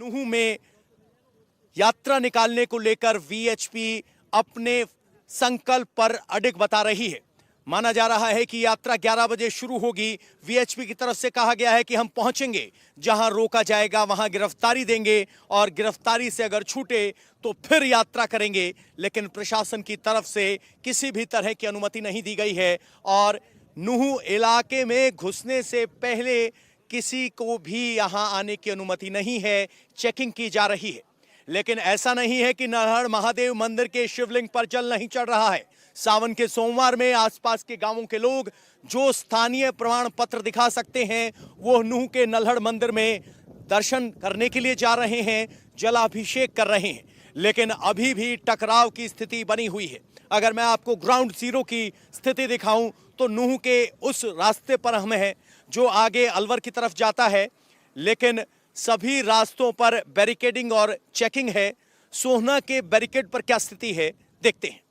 नूह में यात्रा निकालने को लेकर वीएचपी अपने संकल्प पर अडिग बता रही है। माना जा रहा है कि यात्रा 11 बजे शुरू होगी। वीएचपी की तरफ से कहा गया है कि हम पहुंचेंगे, जहां रोका जाएगा वहां गिरफ्तारी देंगे और गिरफ्तारी से अगर छूटे तो फिर यात्रा करेंगे। लेकिन प्रशासन की तरफ से किसी भी तरह की अनुमति नहीं दी गई है और नूह इलाके में घुसने से पहले किसी को भी यहां आने की अनुमति नहीं है, चेकिंग की जा रही है। लेकिन ऐसा नहीं है कि नरहड़ महादेव मंदिर के शिवलिंग पर जल नहीं चढ़ रहा है। सावन के सोमवार में आसपास के गांवों के लोग जो स्थानीय प्रमाण पत्र दिखा सकते हैं वो नूह के नल्हड़ मंदिर में दर्शन करने के लिए जा रहे हैं, जलाभिषेक कर रहे हैं। लेकिन अभी भी टकराव की स्थिति बनी हुई है। अगर मैं आपको ग्राउंड जीरो की स्थिति दिखाऊं तो नूह के उस रास्ते पर हम हैं जो आगे अलवर की तरफ जाता है, लेकिन सभी रास्तों पर बैरिकेडिंग और चेकिंग है। सोहना के बैरिकेड पर क्या स्थिति है, देखते हैं।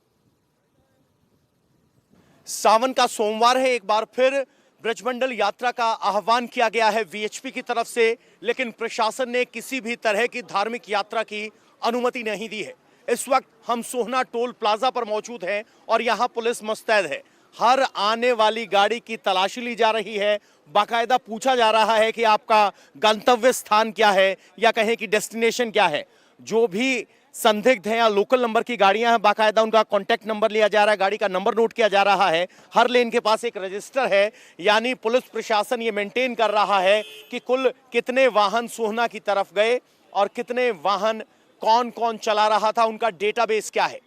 सावन का सोमवार है, एक बार फिर ब्रजमंडल यात्रा का आह्वान किया गया है वीएचपी की तरफ से, लेकिन प्रशासन ने किसी भी तरह की धार्मिक यात्रा की अनुमति नहीं दी है। इस वक्त हम सोहना टोल प्लाजा पर मौजूद हैं और यहां पुलिस मुस्तैद है। हर आने वाली गाड़ी की तलाशी ली जा रही है। बाकायदा पूछा जा रहा है कि आपका गंतव्य स्थान क्या है या कहें कि डेस्टिनेशन क्या है। जो भी संदिग्ध हैं या लोकल नंबर की गाड़ियां हैं, बाकायदा उनका कॉन्टैक्ट नंबर लिया जा रहा है, गाड़ी का नंबर नोट किया जा रहा है। हर लेन के पास एक रजिस्टर है, यानी पुलिस प्रशासन ये मेंटेन कर रहा है कि कुल कितने वाहन सोहना की तरफ गए और कितने वाहन कौन कौन चला रहा था, उनका डेटाबेस क्या है।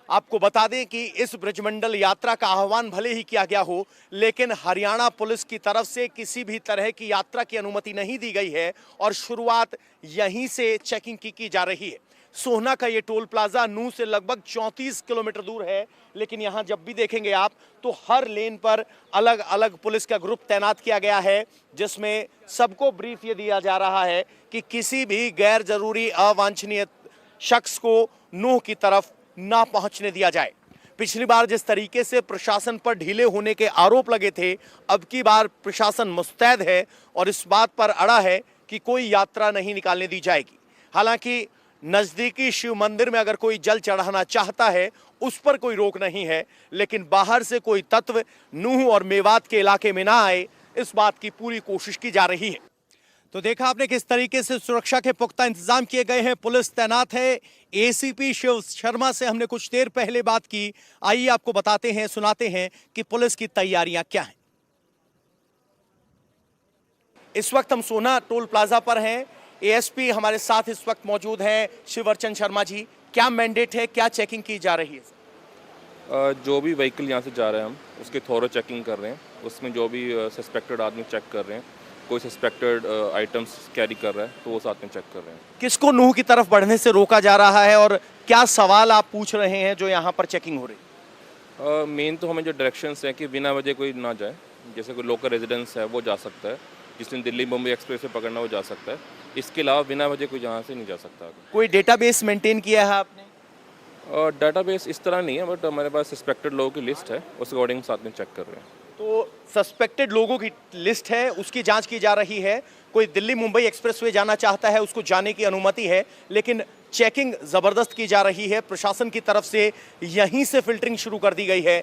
आपको बता दें कि इस ब्रजमंडल यात्रा का आह्वान भले ही किया गया हो, लेकिन हरियाणा पुलिस की तरफ से किसी भी तरह की यात्रा की अनुमति नहीं दी गई है और शुरुआत यहीं से चेकिंग की जा रही है। सोहना का ये टोल प्लाजा नूह से लगभग 34 किलोमीटर दूर है, लेकिन यहाँ जब भी देखेंगे आप तो हर लेन पर अलग अलग पुलिस का ग्रुप तैनात किया गया है, जिसमें सबको ब्रीफ ये दिया जा रहा है कि किसी भी गैर जरूरी अवांछनीय शख्स को नूह की तरफ ना पहुंचने दिया जाए। पिछली बार जिस तरीके से प्रशासन पर ढीले होने के आरोप लगे थे, अब की बार प्रशासन मुस्तैद है और इस बात पर अड़ा है कि कोई यात्रा नहीं निकालने दी जाएगी। हालांकि नजदीकी शिव मंदिर में अगर कोई जल चढ़ाना चाहता है उस पर कोई रोक नहीं है, लेकिन बाहर से कोई तत्व नूह और मेवात के इलाके में ना आए, इस बात की पूरी कोशिश की जा रही है। तो देखा आपने किस तरीके से सुरक्षा के पुख्ता इंतजाम किए गए हैं, पुलिस तैनात है। एसीपी शिव शर्मा से हमने कुछ देर पहले बात की। आइए आपको बताते हैं, सुनाते हैं कि पुलिस की तैयारियां क्या हैं। इस वक्त हम सोहना टोल प्लाजा पर हैं। एएसपी हमारे साथ इस वक्त मौजूद हैं, शिवरचंद शर्मा जी। क्या मैंडेट है, क्या चेकिंग की जा रही है? जो भी व्हीकल यहाँ से जा रहे हैं हम उसकी थोरो चेकिंग कर रहे हैं। उसमें जो भी सस्पेक्टेड आदमी चेक कर रहे हैं, कोई सस्पेक्टेड आइटम्स कैरी कर रहा है तो वो साथ में चेक कर रहे हैं। किसको नूह की तरफ बढ़ने से रोका जा रहा है और क्या सवाल आप पूछ रहे हैं जो यहाँ पर चेकिंग हो रही है? मेन तो हमें जो डायरेक्शंस हैं कि बिना वजह कोई ना जाए। जैसे कोई लोकल रेजिडेंस है वो जा सकता है, जिसने दिल्ली मुंबई एक्सप्रेस से पकड़ना वो जा सकता है। इसके अलावा बिना वजह कोई यहाँ से नहीं जा सकता। कोई डेटाबेस मेंटेन किया है आपने? डेटाबेस इस तरह नहीं है, बट हमारे पास सस्पेक्टेड लोगों की लिस्ट है, उस अकॉर्डिंग साथ में चेक कर रहे हैं। तो सस्पेक्टेड लोगों की लिस्ट है, उसकी जांच की जा रही है। कोई दिल्ली मुंबई एक्सप्रेसवे जाना चाहता है, उसको जाने की अनुमति है, लेकिन चेकिंग जबरदस्त की जा रही है। प्रशासन की तरफ से यहीं से फिल्टरिंग शुरू कर दी गई है।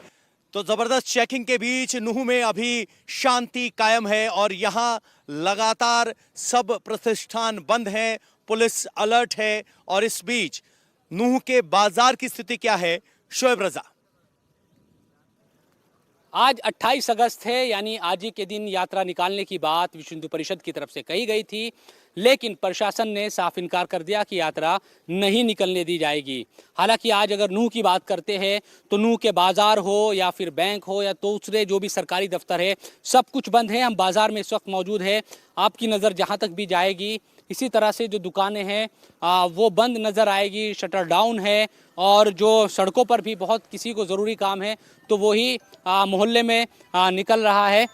तो जबरदस्त चेकिंग के बीच नूह में अभी शांति कायम है और यहां लगातार सब प्रतिष्ठान बंद हैं, पुलिस अलर्ट है। और इस बीच नूह के बाजार की स्थिति क्या है, शोएब रजा। आज 28 अगस्त है, यानी आज ही के दिन यात्रा निकालने की बात विश्व हिंदू परिषद की तरफ से कही गई थी, लेकिन प्रशासन ने साफ इनकार कर दिया कि यात्रा नहीं निकलने दी जाएगी। हालांकि आज अगर नूह की बात करते हैं तो नूह के बाजार हो या फिर बैंक हो या दूसरे जो भी सरकारी दफ्तर है, सब कुछ बंद है। हम बाजार में इस वक्त मौजूद है। आपकी नज़र जहां तक भी जाएगी, इसी तरह से जो दुकानें हैं वो बंद नज़र आएगी, शटर डाउन है। और जो सड़कों पर भी बहुत किसी को ज़रूरी काम है तो वही मोहल्ले में निकल रहा है।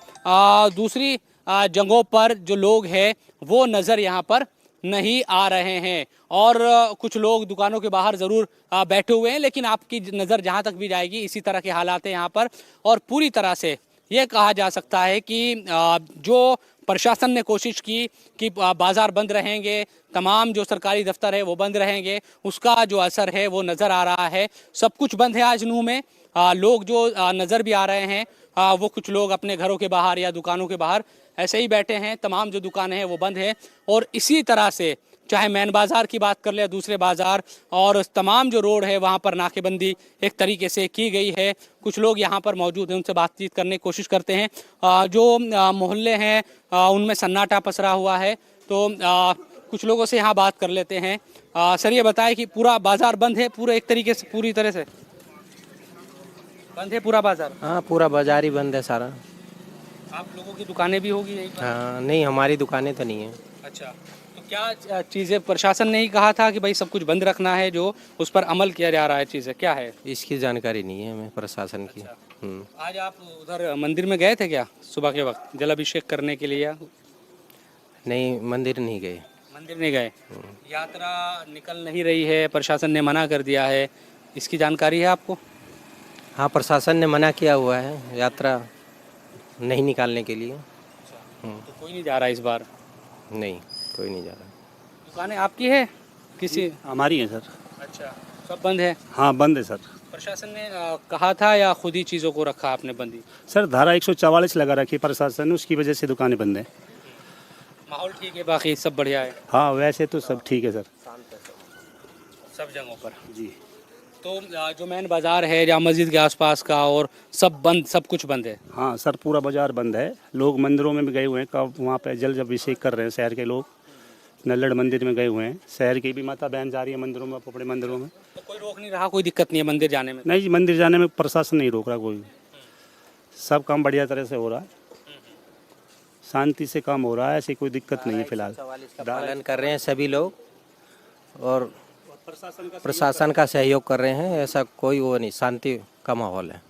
दूसरी जगहों पर जो लोग हैं वो नज़र यहाँ पर नहीं आ रहे हैं और कुछ लोग दुकानों के बाहर ज़रूर बैठे हुए हैं, लेकिन आपकी नज़र जहाँ तक भी जाएगी इसी तरह के हालात हैं यहाँ पर। और पूरी तरह से ये कहा जा सकता है कि जो प्रशासन ने कोशिश की कि बाज़ार बंद रहेंगे, तमाम जो सरकारी दफ्तर है वो बंद रहेंगे, उसका जो असर है वो नज़र आ रहा है। सब कुछ बंद है आज नूह में। लोग जो नज़र भी आ रहे हैं वो कुछ लोग अपने घरों के बाहर या दुकानों के बाहर ऐसे ही बैठे हैं। तमाम जो दुकानें हैं वो बंद हैं और इसी तरह से चाहे मैन बाज़ार की बात कर ले, दूसरे बाज़ार और तमाम जो रोड है वहाँ पर नाकेबंदी एक तरीके से की गई है। कुछ लोग यहाँ पर मौजूद हैं, उनसे बातचीत करने की कोशिश करते हैं। जो मोहल्ले हैं उनमें सन्नाटा पसरा हुआ है, तो कुछ लोगों से यहाँ बात कर लेते हैं। सर ये बताएं कि पूरा बाज़ार बंद है, पूरा एक तरीके से पूरी तरह से बंद है पूरा बाज़ार? हाँ, पूरा बाजार ही बंद है सारा। आप लोगों की दुकानें भी होगी यहीं पर? हाँ, नहीं हमारी दुकानें तो नहीं है। अच्छा, तो क्या चीज़ें प्रशासन ने ही कहा था कि भाई सब कुछ बंद रखना है, जो उस पर अमल किया जा रहा है, चीज़ें क्या है? इसकी जानकारी नहीं है हमें प्रशासन की। आज आप उधर मंदिर में गए थे क्या सुबह के वक्त जल अभिषेक करने के लिए? या नहीं, मंदिर नहीं गए। मंदिर नहीं गए? यात्रा निकल नहीं रही है, प्रशासन ने मना कर दिया है, इसकी जानकारी है आपको? हाँ, प्रशासन ने मना किया हुआ है यात्रा नहीं निकालने के लिए। तो कोई नहीं जा रहा इस बार? नहीं, कोई नहीं जा रहा। दुकानें आपकी है किसी? हमारी है सर। अच्छा, सब बंद है? हाँ, बंद है सर। प्रशासन ने कहा था या खुद ही चीज़ों को रखा आपने बंदी? सर धारा 144 लगा रखी प्रशासन ने, उसकी वजह से दुकानें बंद हैं। माहौल ठीक है, बाकी सब बढ़िया है? हाँ, वैसे तो सब ठीक है सर। सब जगहों पर जी। तो जो मेन बाज़ार है या मस्जिद के आसपास का और सब बंद, सब कुछ बंद है? हाँ सर, पूरा बाजार बंद है। लोग मंदिरों में भी गए हुए हैं, कब वहाँ पे जल अभिषेक कर रहे हैं शहर के लोग। नल्लड़ मंदिर में गए हुए हैं, शहर की भी माता बहन जा रही है मंदिरों में, अपने मंदिरों में। तो कोई रोक नहीं रहा, कोई दिक्कत नहीं है मंदिर जाने में? नहीं जी, मंदिर जाने में प्रशासन नहीं रोक रहा कोई। सब काम बढ़िया तरह से हो रहा है, शांति से काम हो रहा है, ऐसी कोई दिक्कत नहीं है फिलहाल। का पालन कर रहे हैं सभी लोग और प्रशासन का सहयोग कर रहे हैं। ऐसा कोई वो नहीं, शांति का माहौल है।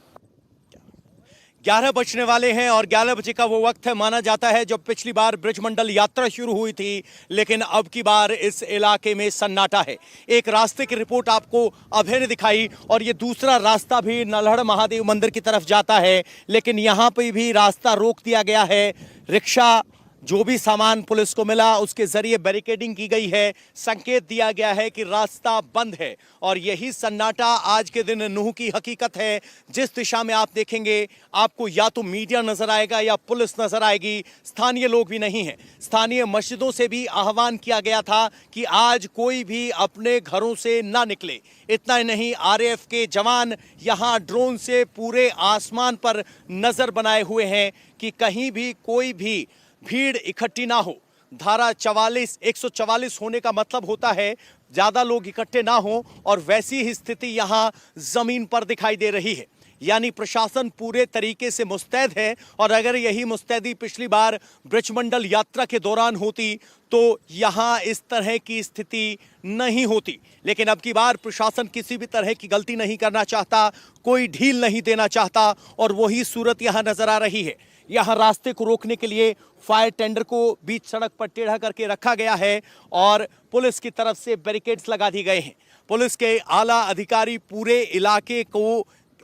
11 बजने वाले हैं और 11 बजे का वो वक्त है माना जाता है जब पिछली बार ब्रजमंडल यात्रा शुरू हुई थी, लेकिन अब की बार इस इलाके में सन्नाटा है। एक रास्ते की रिपोर्ट आपको अभय ने दिखाई और ये दूसरा रास्ता भी नल्हड़ महादेव मंदिर की तरफ जाता है, लेकिन यहाँ पे भी रास्ता रोक दिया गया है। रिक्शा, जो भी सामान पुलिस को मिला उसके जरिए बैरिकेडिंग की गई है, संकेत दिया गया है कि रास्ता बंद है। और यही सन्नाटा आज के दिन नूह की हकीकत है। जिस दिशा में आप देखेंगे आपको या तो मीडिया नजर आएगा या पुलिस नजर आएगी, स्थानीय लोग भी नहीं हैं। स्थानीय मस्जिदों से भी आह्वान किया गया था कि आज कोई भी अपने घरों से ना निकले। इतना ही नहीं, आरएएफ के जवान यहाँ ड्रोन से पूरे आसमान पर नजर बनाए हुए हैं कि कहीं भी कोई भी भीड़ इकट्ठी ना हो। धारा 144 होने का मतलब होता है ज्यादा लोग इकट्ठे ना हो, और वैसी ही स्थिति यहां जमीन पर दिखाई दे रही है। यानी प्रशासन पूरे तरीके से मुस्तैद है, और अगर यही मुस्तैदी पिछली बार ब्रजमंडल यात्रा के दौरान होती तो यहां इस तरह की स्थिति नहीं होती। लेकिन अब की बार प्रशासन किसी भी तरह की गलती नहीं करना चाहता, कोई ढील नहीं देना चाहता, और वही सूरत यहां नजर आ रही है। यहाँ रास्ते को रोकने के लिए फायर टेंडर को बीच सड़क पर टेढ़ा करके रखा गया है और पुलिस की तरफ से बैरिकेड्स लगा दिए गए हैं। पुलिस के आला अधिकारी पूरे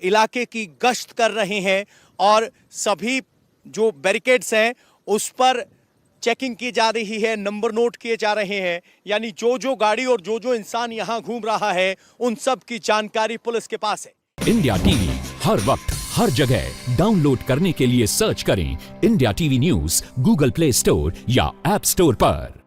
इलाके की गश्त कर रहे हैं और सभी जो बैरिकेड्स हैं उस पर चेकिंग की जा रही है, नंबर नोट किए जा रहे हैं। यानी जो गाड़ी और जो इंसान यहाँ घूम रहा है उन सब की जानकारी पुलिस के पास है। इंडिया टीवी हर वक्त हर जगह डाउनलोड करने के लिए सर्च करें India TV news Google play store या ऐप स्टोर पर।